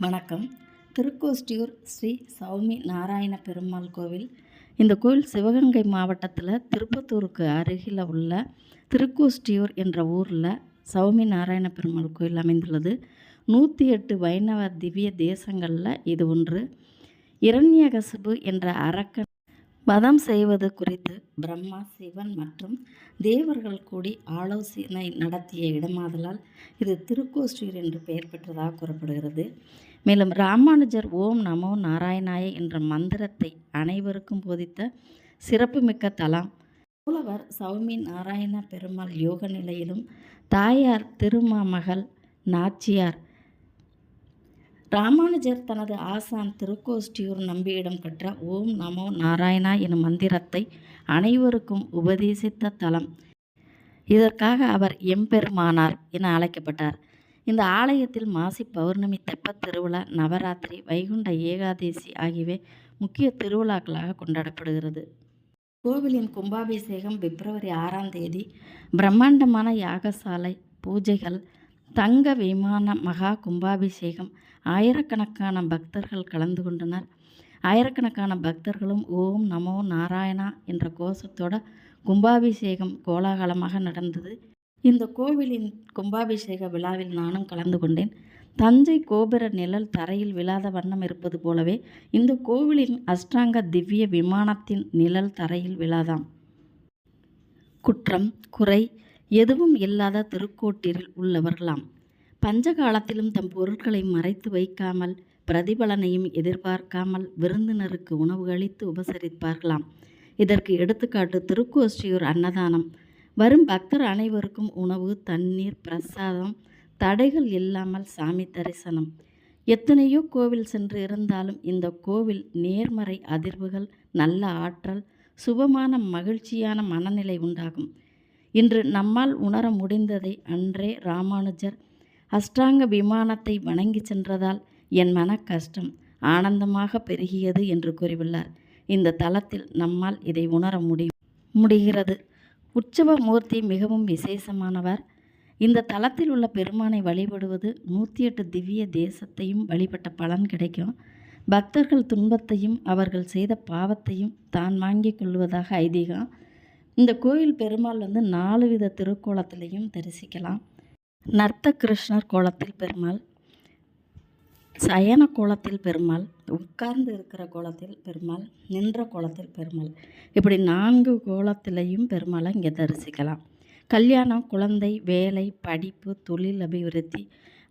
வணக்கம். திருக்கோஷ்டியூர் ஸ்ரீ சௌமி நாராயண பெருமாள் கோவில். இந்த கோவில் சிவகங்கை மாவட்டத்தில் திருப்பத்தூருக்கு அருகில் உள்ள திருக்கோஷ்டியூர் என்ற ஊரில் சௌமி நாராயண பெருமாள் கோவில் அமைந்துள்ளது. 108 வைணவ திவ்ய தேசங்களில் இது ஒன்று. இரண்யகசிபு என்ற அரக்கன் வதம் செய்வது குறித்து பிரம்மா, சிவன் மற்றும் தேவர்கள் கூடி ஆலோசனை நடத்திய இடமாதலால் இது திருக்கோஷ்டியூர் என்று பெயர் பெற்றதாக கூறப்படுகிறது. மேலும் ராமானுஜர் ஓம் நமோ நாராயணாய என்ற மந்திரத்தை அனைவருக்கும் போதித்த சிறப்புமிக்க தலம். மூலவர் சௌமி நாராயண பெருமாள் யோக நிலையிலும், தாயார் திருமாமகள் நாச்சியார். ராமானுஜர் தனது ஆசான் திருக்கோஷ்டியூர் நம்பியிடம் கற்ற ஓம் நமோ நாராயணா எனும் மந்திரத்தை அனைவருக்கும் உபதேசித்த தலம். இதற்காக அவர் எம்பெருமானார் என அழைக்கப்பட்டார். இந்த ஆலயத்தில் மாசி பௌர்ணமி, தெப்பத் திருவிழா, நவராத்திரி, வைகுண்ட ஏகாதேசி ஆகியவை முக்கிய திருவிழாக்களாக கொண்டாடப்படுகிறது. கோவிலின் கும்பாபிஷேகம் பிப்ரவரி 6ஆம் தேதி. பிரம்மாண்டமான யாகசாலை பூஜைகள், தங்க விமான மகா கும்பாபிஷேகம். ஆயிரக்கணக்கான பக்தர்கள் கலந்து கொண்டனர். ஆயிரக்கணக்கான பக்தர்களும் ஓம் நமோ நாராயணா என்ற கோஷத்தோட கும்பாபிஷேகம் கோலாகலமாக நடந்தது. இந்த கோவிலின் கும்பாபிஷேக விழாவில் நானும் கலந்து கொண்டேன். தஞ்சை கோபுர நிழல் தரையில் விழாத வண்ணம் இருப்பது போலவே இந்த கோவிலின் அஷ்டாங்க திவ்ய விமானத்தின் நிழல் தரையில் விழாதாம். குற்றம் குறை எதுவும் இல்லாத திருக்கோட்டிரில் உள்ளவர்களாம். பஞ்சகாலத்திலும் தம் பொருட்களை மறைத்து வைக்காமல், பிரதிபலனையும் எதிர்பார்க்காமல் விருந்தினருக்கு உணவு அளித்து உபசரிப்பார்களாம். இதற்கு எடுத்துக்காட்டு திருக்கோஷ்டியூர் அன்னதானம். வரும் பக்தர் அனைவருக்கும் உணவு, தண்ணீர், பிரசாதம் தடைகள் இல்லாமல் சாமி தரிசனம். எத்தனையோ கோவில் சென்று இருந்தாலும் இந்த கோவில் நேர்மறை அதிர்வுகள், நல்ல ஆற்றல், சுபமான மகிழ்ச்சியான மனநிலை உண்டாகும். இன்று நம்மால் உணர முடிந்ததை அன்றே ராமானுஜர் அஷ்டாங்க விமானத்தை வணங்கி சென்றதால் என் மன கஷ்டம் ஆனந்தமாக பெருகியது என்று கூறியுள்ளார். இந்த தலத்தில் நம்மால் இதை உணர முடிகிறது. உற்சவ மூர்த்தி மிகவும் விசேஷமானவர். இந்த தலத்தில் உள்ள பெருமானை வழிபடுவது 108 திவ்ய தேசத்தையும் வழிபட்ட பலன் கிடைக்கும். பக்தர்கள் துன்பத்தையும் அவர்கள் செய்த பாவத்தையும் தான் வாங்கி கொள்வதாக ஐதீகம். இந்த கோயில் பெருமாள் 4 வித திருக்கோலத்திலையும் தரிசிக்கலாம். நர்த்த கிருஷ்ணர் கோலத்தில் பெருமாள், சயன கோலத்தில் பெருமாள், உட்கார்ந்து இருக்கிற கோலத்தில் பெருமாள், நின்ற கோலத்தில் பெருமாள், இப்படி 4 கோலத்திலையும் பெருமாளை இங்கே தரிசிக்கலாம். கல்யாணம், குழந்தை, வேலை, படிப்பு, தொழில் அபிவிருத்தி,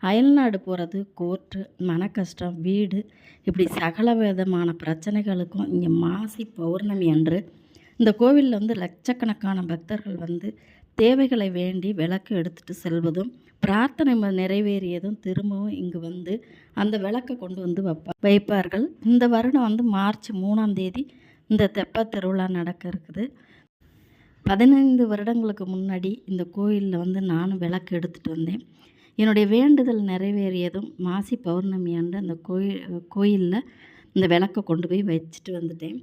அயல்நாடு போகிறது, கோர்ட்டு, மன கஷ்டம், வீடு, இப்படி சகல விதமான பிரச்சனைகளுக்கும் இங்கே மாசி பௌர்ணமி அன்று இந்த கோவிலில் லட்சக்கணக்கான பக்தர்கள் தேவைகளை வேண்டி விளக்கு எடுத்துகிட்டு செல்வதும், பிரார்த்தனை நிறைவேறியதும் திரும்பவும் இங்கு அந்த விளக்கை கொண்டு வைப்பார்கள். இந்த வருடம் மார்ச் 3ஆம் தேதி இந்த தெப்பத் திருவிழா நடக்க இருக்குது. 15 வருடங்களுக்கு முன்னாடி இந்த கோயிலில் நானும் விளக்கு எடுத்துகிட்டு வந்தேன். என்னுடைய வேண்டுதல் நிறைவேறியதும் மாசி பௌர்ணமி அன்று அந்த கோயிலில் இந்த விளக்கை கொண்டு போய் வச்சுட்டு வந்துட்டேன்.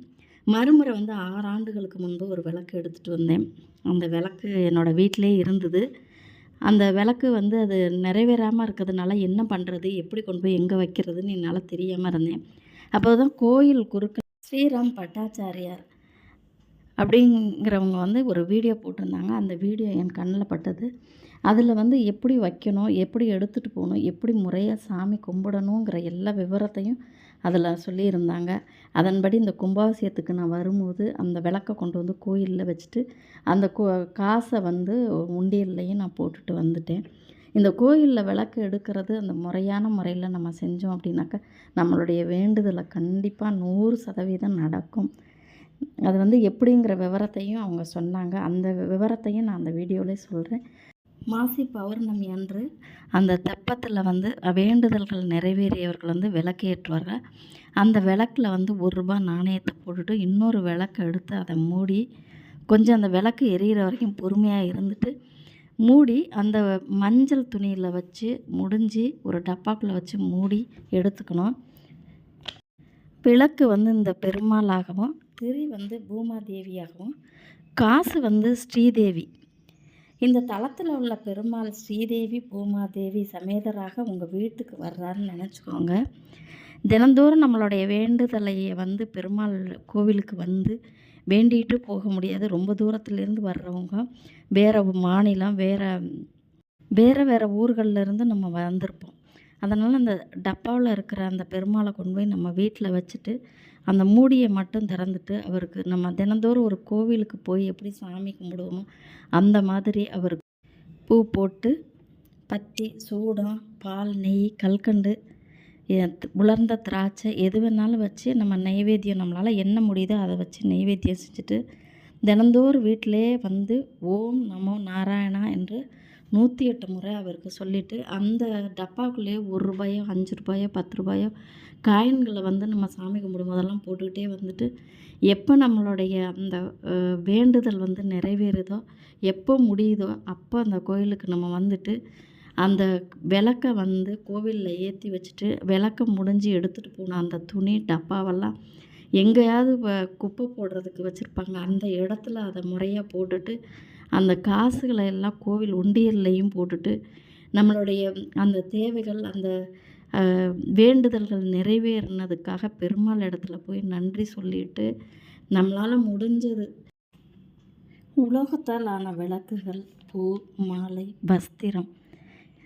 மறுமுறை 6 ஆண்டுகளுக்கு முன்பு ஒரு விளக்கு எடுத்துகிட்டு வந்தேன். அந்த விளக்கு என்னோடய வீட்டிலே இருந்தது. அந்த விளக்கு அது நிறைவேறாமல் இருக்கிறதுனால என்ன பண்ணுறது, எப்படி கொண்டு போய் எங்கே வைக்கிறதுன்னு என்னால் தெரியாமல் இருந்தேன். அப்போ தான் கோயில் குருக்கள் ஸ்ரீராம் பட்டாச்சாரியார் அப்படிங்கிறவங்க ஒரு வீடியோ போட்டிருந்தாங்க. அந்த வீடியோ என் கண்ணில் பட்டது. அதில் எப்படி வைக்கணும், எப்படி எடுத்துகிட்டு போகணும், எப்படி முறையாக சாமி கும்பிடணுங்கிற எல்லா விவரத்தையும் அதில் சொல்லியிருந்தாங்க. அதன்படி இந்த கும்பாபிஷேகத்துக்கு நான் வரும்போது அந்த விளக்கை கொண்டு கோயிலில் வச்சுட்டு அந்த காசை உண்டியல்லையும் நான் போட்டுட்டு வந்துட்டேன். இந்த கோயிலில் விளக்கு எடுக்கிறது அந்த முறையான முறையில் நம்ம செஞ்சோம் அப்படின்னாக்கா நம்மளுடைய வேண்டுதலை கண்டிப்பாக 100% நடக்கும். அது எப்படிங்கிற விவரத்தையும் அவங்க சொன்னாங்க. அந்த விவரத்தையும் நான் அந்த வீடியோவிலே சொல்கிறேன். மாசி பௌர்ணமி அன்று அந்த தெப்பத்தில் வேண்டுதல்கள் நிறைவேறியவர்கள் விளக்கு ஏற்றுவார்கள். அந்த விளக்கில் ₹1 நாணயத்தை போட்டுட்டு இன்னொரு விளக்கை எடுத்து அதை மூடி கொஞ்சம் அந்த விளக்கு எரியிற வரைக்கும் பொறுமையாக இருந்துட்டு மூடி அந்த மஞ்சள் துணியில் வச்சு முடிஞ்சு ஒரு டப்பாக்குள்ளே வச்சு மூடி எடுத்துக்கணும். விளக்கு இந்த பெருமாளாகவும், திரி பூமாதேவியாகவும், காசு ஸ்ரீதேவி, இந்த தலத்தில் உள்ள பெருமாள் ஸ்ரீதேவி பூமாதேவி சமேதராக உங்கள் வீட்டுக்கு வர்றாருன்னு நினச்சிக்கோங்க. தினந்தோறும் நம்மளுடைய வேண்டுதலை பெருமாள் கோவிலுக்கு வேண்டிட்டு போக முடியாது. ரொம்ப தூரத்துலேருந்து வர்றவங்க, வேறு மாநிலம், வேறு ஊர்கள்லேருந்து நம்ம வந்திருப்போம். அதனால் அந்த டப்பாவில் இருக்கிற அந்த பெருமாளை கொண்டு போய் நம்ம வீட்டில் வச்சுட்டு அந்த மூடியை மட்டும் திறந்துட்டு அவருக்கு நம்ம தினந்தோறும் ஒரு கோவிலுக்கு போய் எப்படி சாமி கும்பிடுவோமோ அந்த மாதிரி அவருக்கு பூ போட்டு பத்தி, சூடம், பால், நெய், கல்கண்டு, உலர்ந்த திராட்சை எது வேணாலும் வச்சு நம்ம நைவேத்தியம் நம்மளால் என்ன முடியுதோ அதை வச்சு நைவேத்தியம் செஞ்சுட்டு தினந்தோறும் வீட்டிலே ஓம் நமோ நாராயணா என்று 108 முறை அவருக்கு சொல்லிவிட்டு அந்த டப்பாக்குள்ளேயே ₹1, ₹5, ₹10 காயின்களை நம்ம சாமி கும்பிடும் போதெல்லாம் போட்டுக்கிட்டே எப்போ நம்மளுடைய அந்த வேண்டுதல் நிறைவேறுதோ, எப்போ முடியுதோ அப்போ அந்த கோயிலுக்கு நம்ம அந்த விளக்கை கோவிலில் ஏற்றி வச்சுட்டு விளக்க முடிஞ்சு எடுத்துகிட்டு போன அந்த துணி டப்பாவெல்லாம் எங்கேயாவது குப்பை போடுறதுக்கு வச்சுருப்பாங்க. அந்த இடத்துல அதை முறையாக போட்டுட்டு அந்த காசுகளை எல்லாம் கோவில் உண்டியல்லையும் போட்டுட்டு நம்மளுடைய அந்த தேவைகள் அந்த வேண்டுதல்கள் நிறைவேறினதுக்காக பெருமாள் இடத்துல போய் நன்றி சொல்லிட்டு நம்மளால் முடிஞ்சது உலோகத்தால் ஆன விளக்குகள், பூ, மாலை, வஸ்திரம்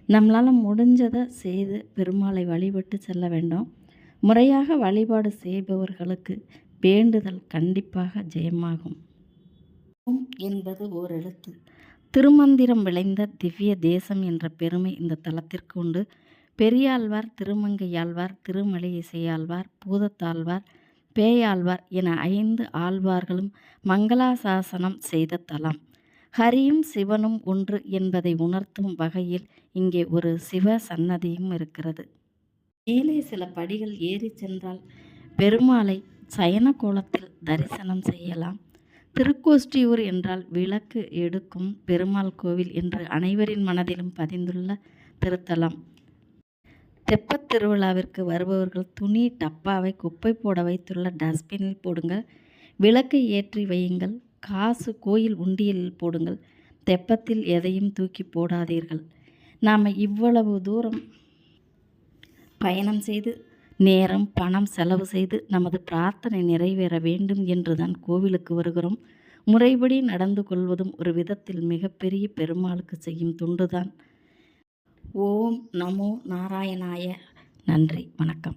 நம்மளால் முடிஞ்சதை செய்து பெருமாளை வழிபட்டு செல்ல வேண்டும். முறையாக வழிபாடு செய்பவர்களுக்கு வேண்டுதல் கண்டிப்பாக ஜெயமாகும். ஓம் என்பது ஓர் எழுத்து. திருமந்திரம் விளைந்த திவ்ய தேசம் என்ற பெருமை இந்த தலத்திற்கு உண்டு. பெரியாழ்வார், திருமங்கையாழ்வார், திருமலை இசையாழ்வார், பூதத்தாழ்வார், பேயாழ்வார் என 5 ஆழ்வார்களும் மங்களாசாசனம் செய்த தலம். ஹரியும் சிவனும் ஒன்று என்பதை உணர்த்தும் வகையில் இங்கே ஒரு சிவ சன்னதியும் இருக்கிறது. மேலே சில படிகள் ஏறி சென்றால் பெருமாளை சயன கோலத்தில் தரிசனம் செய்யலாம். திருக்கோஷ்டியூர் என்றால் விளக்கு எடுக்கும் பெருமாள் கோவில் என்று அனைவரின் மனதிலும் பதிந்துள்ள திருத்தலம். தெப்பத் திருவிழாவிற்கு வருபவர்கள் துணி டப்பாவை குப்பை போட வைத்துள்ள டஸ்ட்பினில் போடுங்கள். விளக்கை ஏற்றி வையுங்கள். காசு கோயில் உண்டியலில் போடுங்கள். தெப்பத்தில் எதையும் தூக்கி போடாதீர்கள். நாம் இவ்வளவு தூரம் பயணம் செய்து நேரம், பணம் செலவு செய்து நமது பிரார்த்தனை நிறைவேற வேண்டும் என்றுதான் கோவிலுக்கு வருகிறோம். முறைப்படி நடந்து கொள்வதும் ஒரு விதத்தில் மிகப்பெரிய பெருமாளுக்கு செய்யும் தொண்டுதான். ஓம் நமோ நாராயணாய. நன்றி, வணக்கம்.